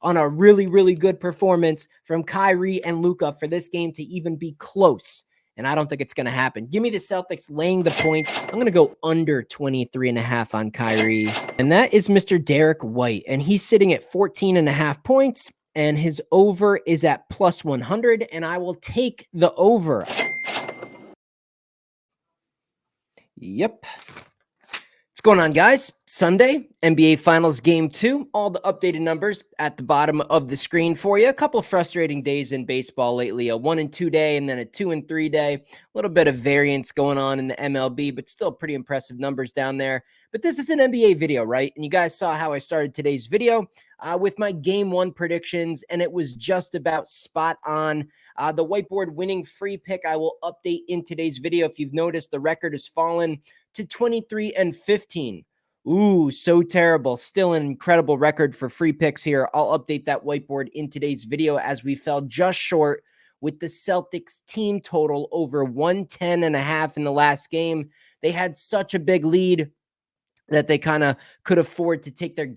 on a really, really good performance from Kyrie and Luka for this game to even be close. And I don't think it's going to happen. Give me the Celtics laying the points. I'm going to go under 23.5 on Kyrie. And that is Mr. Derek White. And he's sitting at 14.5 points. And his over is at plus 100. And I will take the over. Yep. What's going on, guys? Sunday, NBA Finals Game 2. All the updated numbers at the bottom of the screen for you. A couple frustrating days in baseball lately. A 1-2 day and then a 2-3 day. A little bit of variance going on in the MLB, but still pretty impressive numbers down there. But this is an NBA video, right? And you guys saw how I started today's video with my Game 1 predictions, and it was just about spot on. The whiteboard winning free pick I will update in today's video. If you've noticed, the record has fallen to 23-15. Ooh, so terrible. Still an incredible record for free picks here. I'll update that whiteboard in today's video as we fell just short with the Celtics team total over 110.5 in the last game. They had such a big lead that they kind of could afford to take their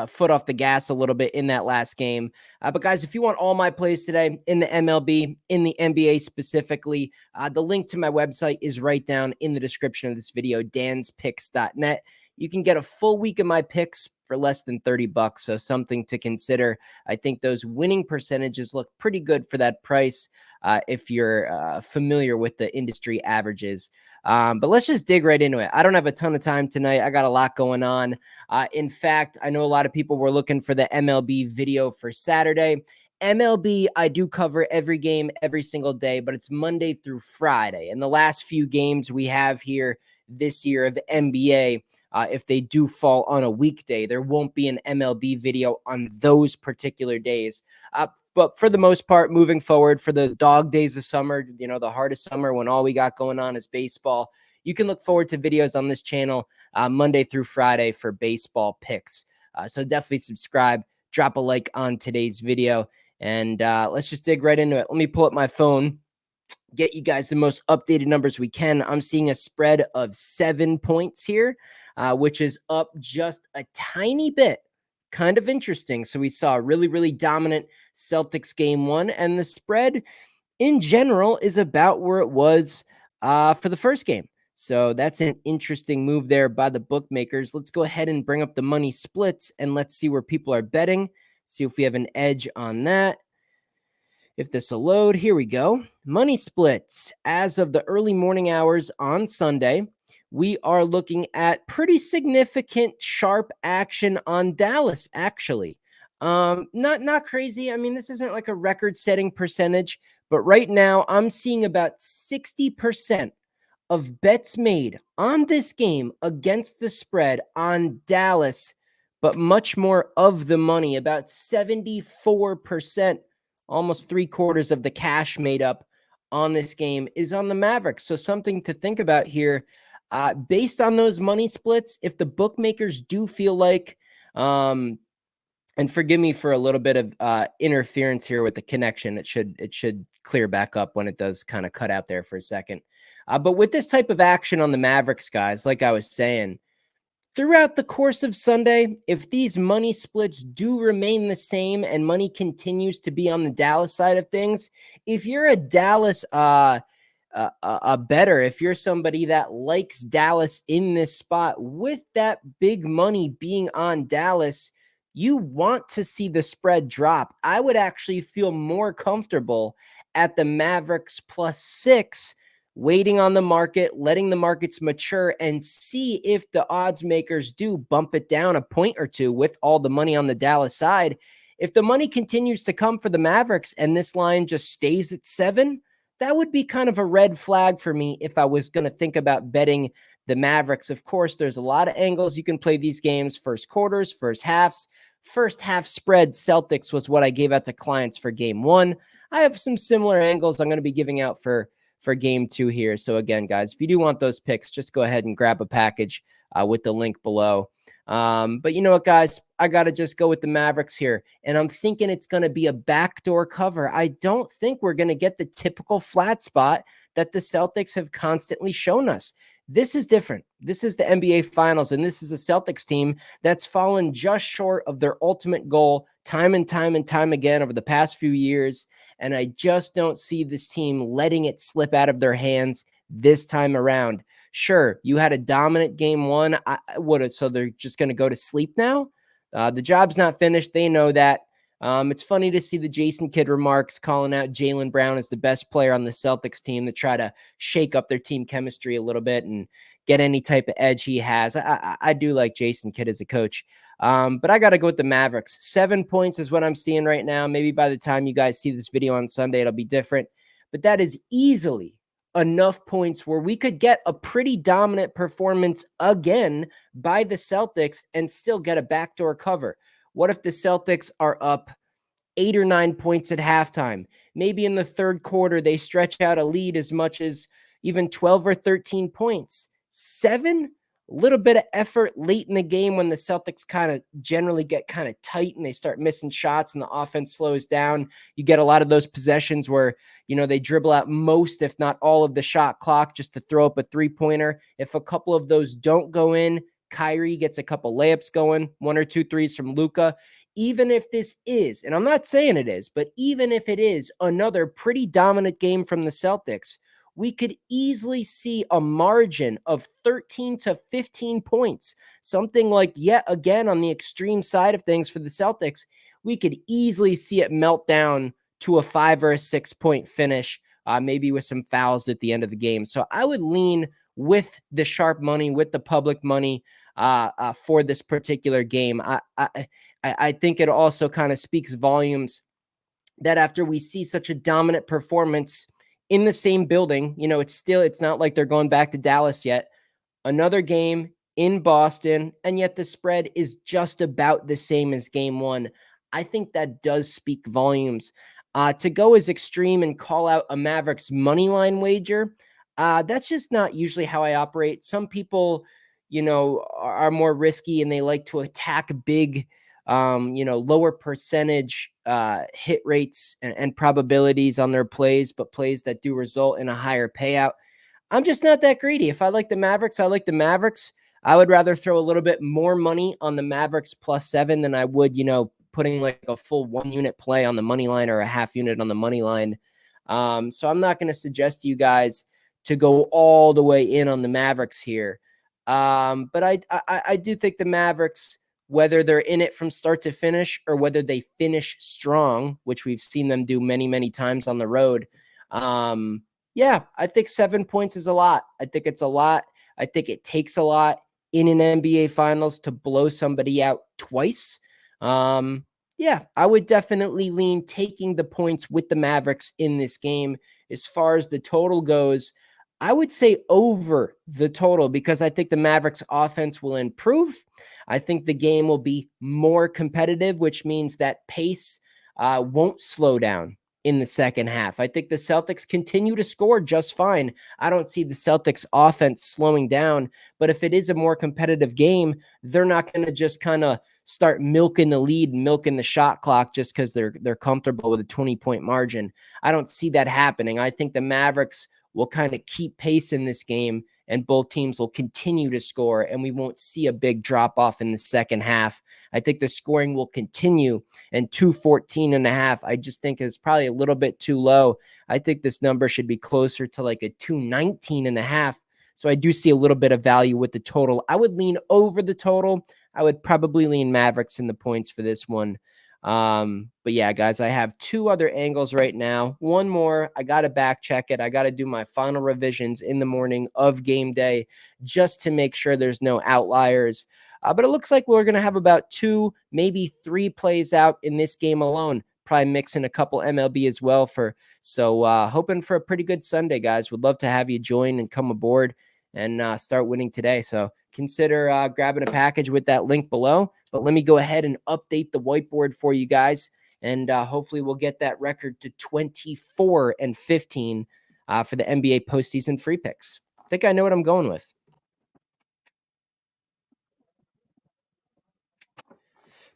foot off the gas a little bit in that last game. But guys, if you want all my plays today in the MLB, in the NBA specifically, the link to my website is right down in the description of this video, danspicks.net. You can get a full week of my picks for less than $30, so something to consider. I think those winning percentages look pretty good for that price if you're familiar with the industry averages. But let's just dig right into it. I don't have a ton of time tonight. I got a lot going on. In fact, I know a lot of people were looking for the MLB video for Saturday. MLB, I do cover every game every single day, but it's Monday through Friday. And the last few games we have here this year of the NBA, if they do fall on a weekday, there won't be an MLB video on those particular days. But for the most part, moving forward for the dog days of summer, you know, the heart of summer when all we got going on is baseball, you can look forward to videos on this channel Monday through Friday for baseball picks. So definitely subscribe, drop a like on today's video, and let's just dig right into it. Let me pull up my phone, get you guys the most updated numbers we can. I'm seeing a spread of 7 points here, which is up just a tiny bit. Kind of interesting. So we saw a really, really dominant Celtics game 1, and the spread in general is about where it was for the first game. So that's an interesting move there by the bookmakers. Let's go ahead and bring up the money splits, and let's see where people are betting. See if we have an edge on that. If this will load, here we go. Money splits as of the early morning hours on Sunday. We are looking at pretty significant sharp action on Dallas, actually. Not crazy. I mean, this isn't like a record-setting percentage, but right now I'm seeing about 60% of bets made on this game against the spread on Dallas, but much more of the money, about 74%, almost 3/4 of the cash made up on this game is on the Mavericks. So something to think about here. Based on those money splits, if the bookmakers do feel like, and forgive me for a little bit of interference here with the connection, it should clear back up when it does kind of cut out there for a second. But with this type of action on the Mavericks, guys, like I was saying, throughout the course of Sunday, if these money splits do remain the same and money continues to be on the Dallas side of things, if you're a Dallas a better, if you're somebody that likes Dallas in this spot with that big money being on Dallas, you want to see the spread drop. I would actually feel more comfortable at the Mavericks +6, waiting on the market, letting the markets mature and see if the odds makers do bump it down a point or two with all the money on the Dallas side. If the money continues to come for the Mavericks and this line just stays at 7, that would be kind of a red flag for me if I was going to think about betting the Mavericks. Of course, there's a lot of angles you can play these games. First quarters, first halves. First half spread Celtics was what I gave out to clients for game 1. I have some similar angles I'm going to be giving out for game 2 here. So again, guys, if you do want those picks, just go ahead and grab a package with the link below. But you know what, guys? I got to just go with the Mavericks here. And I'm thinking it's going to be a backdoor cover. I don't think we're going to get the typical flat spot that the Celtics have constantly shown us. This is different. This is the NBA Finals, and this is a Celtics team that's fallen just short of their ultimate goal time and time and time again over the past few years. And I just don't see this team letting it slip out of their hands this time around. Sure, you had a dominant game one. So they're just going to go to sleep now? The job's not finished. They know that. It's funny to see the Jason Kidd remarks calling out Jaylen Brown as the best player on the Celtics team to try to shake up their team chemistry a little bit and get any type of edge he has. I do like Jason Kidd as a coach. But I got to go with the Mavericks. 7 points is what I'm seeing right now. Maybe by the time you guys see this video on Sunday, it'll be different. But that is easily enough points where we could get a pretty dominant performance again by the Celtics and still get a backdoor cover. What if the Celtics are up 8 or 9 points at halftime? Maybe in the third quarter, they stretch out a lead as much as even 12 or 13 points. 7? A little bit of effort late in the game when the Celtics kind of generally get kind of tight and they start missing shots and the offense slows down. You get a lot of those possessions where, they dribble out most, if not all of the shot clock just to throw up a three-pointer. If a couple of those don't go in, Kyrie gets a couple layups going, 1 or 2 threes from Luka. Even if this is, and I'm not saying it is, but even if it is another pretty dominant game from the Celtics, we could easily see a margin of 13 to 15 points, something like yet again on the extreme side of things for the Celtics. We could easily see it melt down to a 5 or a 6 point finish, maybe with some fouls at the end of the game. So I would lean with the sharp money, with the public money for this particular game. I think it also kind of speaks volumes that after we see such a dominant performance in the same building, it's not like they're going back to Dallas yet. Another game in Boston, and yet the spread is just about the same as game one. I think that does speak volumes. To go as extreme and call out a Mavericks money line wager, that's just not usually how I operate. Some people, are more risky and they like to attack big, lower percentage hit rates and probabilities on their plays, but plays that do result in a higher payout. I'm just not that greedy. If I like the Mavericks, I like the Mavericks. I would rather throw a little bit more money on the Mavericks +7 than I would, putting like a full 1 unit play on the money line or a half unit on the money line. So I'm not going to suggest to you guys to go all the way in on the Mavericks here. But I do think the Mavericks, whether they're in it from start to finish or whether they finish strong, which we've seen them do many, many times on the road. I think 7 points is a lot. I think it's a lot. I think it takes a lot in an NBA Finals to blow somebody out twice. I would definitely lean taking the points with the Mavericks in this game. As far as the total goes, I would say over the total because I think the Mavericks offense will improve. I think the game will be more competitive, which means that pace won't slow down in the second half. I think the Celtics continue to score just fine. I don't see the Celtics offense slowing down, but if it is a more competitive game, they're not going to just kind of start milking the lead, milking the shot clock just because they're comfortable with a 20-point margin. I don't see that happening. I think the Mavericks will kind of keep pace in this game and both teams will continue to score and we won't see a big drop off in the second half. I think the scoring will continue, and 214.5 I just think is probably a little bit too low. I think this number should be closer to like a 219.5. So I do see a little bit of value with the total. I would lean over the total. I would probably lean Mavericks in the points for this one. But yeah, guys, I have 2 other angles right now. One more, I got to back check it. I got to do my final revisions in the morning of game day just to make sure there's no outliers. But it looks like we're going to have about 2, maybe 3 plays out in this game alone. Probably mixing a couple MLB as well so hoping for a pretty good Sunday, guys. Would love to have you join and come aboard and start winning today. So consider grabbing a package with that link below. But let me go ahead and update the whiteboard for you guys. And hopefully we'll get that record to 24-15 for the NBA postseason free picks. I think I know what I'm going with.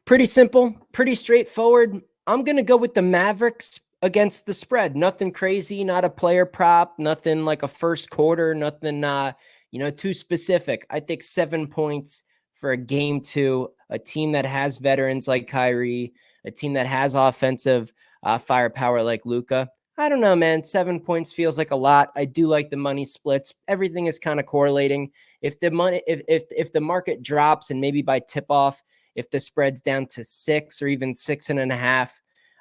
Pretty simple, pretty straightforward. I'm going to go with the Mavericks against the spread. Nothing crazy, not a player prop, nothing like a first quarter, nothing too specific. I think 7 points for a game 2, a team that has veterans like Kyrie, a team that has offensive firepower like Luka. I don't know, man. 7 points feels like a lot. I do like the money splits. Everything is kind of correlating. If the money, if the market drops and maybe by tip off, if the spread's down to 6 or even 6.5,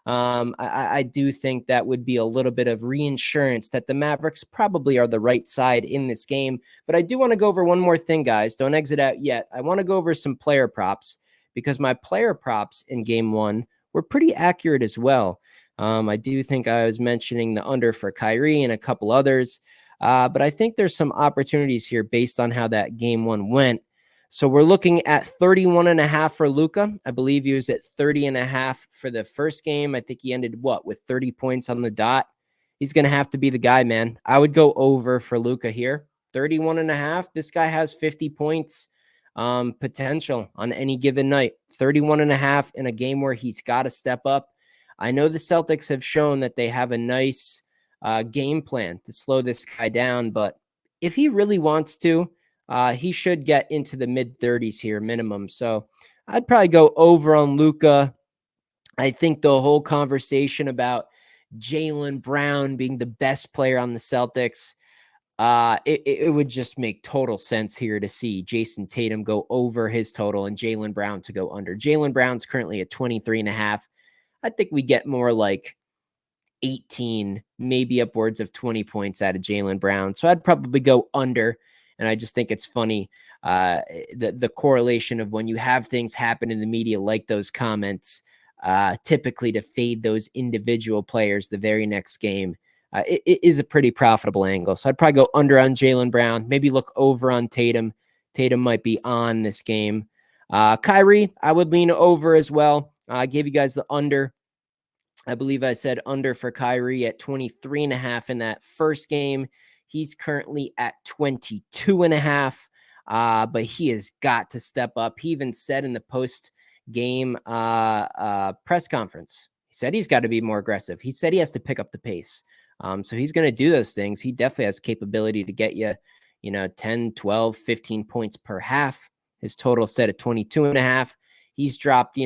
I do think that would be a little bit of reinsurance that the Mavericks probably are the right side in this game. But I do want to go over one more thing, guys. Don't exit out yet. I want to go over some player props because my player props in game 1 were pretty accurate as well. I do think I was mentioning the under for Kyrie and a couple others, but I think there's some opportunities here based on how that game 1 went. So we're looking at 31.5 for Luka. I believe he was at 30.5 for the first game. I think he ended with 30 points on the dot. He's going to have to be the guy, man. I would go over for Luka here. 31.5. This guy has 50 points potential on any given night. 31.5 in a game where he's got to step up. I know the Celtics have shown that they have a nice game plan to slow this guy down, but if he really wants to, he should get into the mid-30s here minimum. So I'd probably go over on Luka. I think the whole conversation about Jaylen Brown being the best player on the Celtics, it would just make total sense here to see Jason Tatum go over his total and Jaylen Brown to go under. Jaylen Brown's currently at 23.5. I think we get more like 18, maybe upwards of 20 points out of Jaylen Brown. So I'd probably go under. And I just think it's funny, the correlation of when you have things happen in the media like those comments, typically to fade those individual players the very next game. It is a pretty profitable angle. So I'd probably go under on Jaylen Brown, maybe look over on Tatum. Tatum might be on this game. Kyrie, I would lean over as well. I gave you guys the under. I believe I said under for Kyrie at 23.5 in that first game. He's currently at 22.5, but he has got to step up. He even said in the post-game press conference, he said he's got to be more aggressive. He said he has to pick up the pace. So he's going to do those things. He definitely has capability to get you, 10, 12, 15 points per half. His total set at 22.5. He's dropped,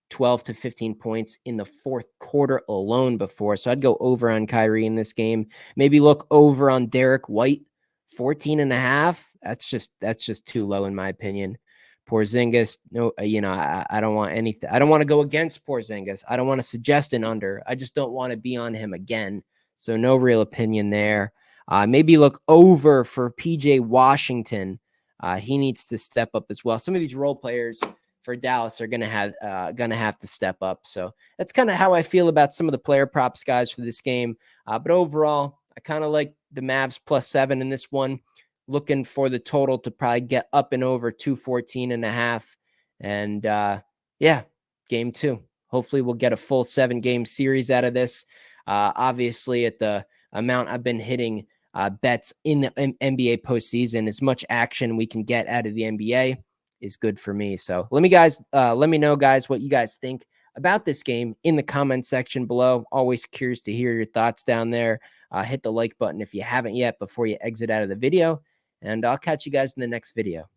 12 to 15 points in the fourth quarter alone before. So I'd go over on Kyrie in this game. Maybe look over on Derek White, 14.5. That's just too low in my opinion. Porzingis, no, I don't want anything. I don't want to go against Porzingis. I don't want to suggest an under. I just don't want to be on him again. So no real opinion there. Maybe look over for PJ Washington. He needs to step up as well. Some of these role players for Dallas are gonna have to step up. So that's kind of how I feel about some of the player props, guys, for this game. But overall, I kind of like the Mavs +7 in this one. Looking for the total to probably get up and over 214.5. And yeah, game 2. Hopefully we'll get a full 7-game series out of this. Obviously, at the amount I've been hitting bets in the NBA postseason, as much action we can get out of the NBA is good for me. So let me know, guys, what you guys think about this game in the comment section below. Always curious to hear your thoughts down there. Hit the like button if you haven't yet before you exit out of the video, and I'll catch you guys in the next video.